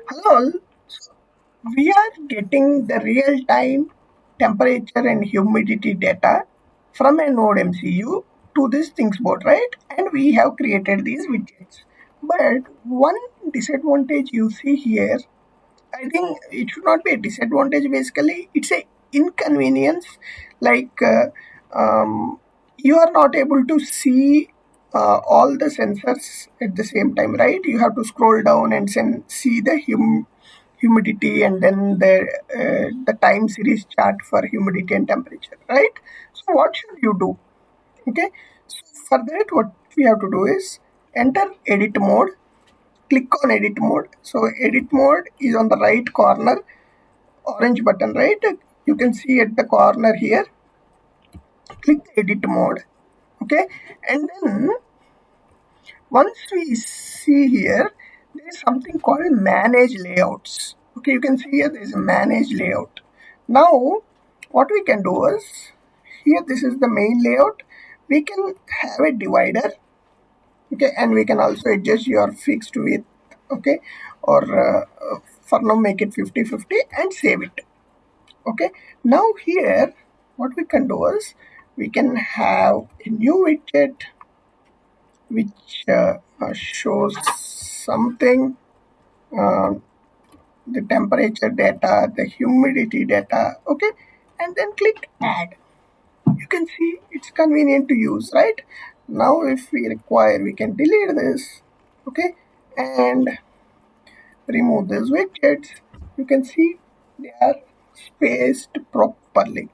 Hello, all. We are getting the real-time temperature and humidity data from a NodeMCU to this ThingsBoard, right? And we have created these widgets. But one disadvantage you see here, I think it should not be a disadvantage. Basically, it's a inconvenience. Like you are not able to see all the sensors at the same time, right? You have to scroll down and see the humidity and then the time series chart for humidity and temperature, right? So what should you do? Okay. So for that, what we have to do is enter edit mode, click on edit mode. So edit mode is on the right corner, orange button, right? You can see at the corner here. Click edit mode. Okay, and then once we see here, there is something called manage layouts. Okay, you can see here there is a manage layout. Now, what we can do is here, this is the main layout. We can have a divider, okay, and we can also adjust your fixed width, okay, or for now make it 50-50 and save it. Okay, now here what we can do is we can have a new widget which shows something, uh, the temperature data, the humidity data, okay, and then click add. You can see it's convenient to use, right? Now if we require, we can delete this, okay, and remove these widgets. You can see they are spaced properly.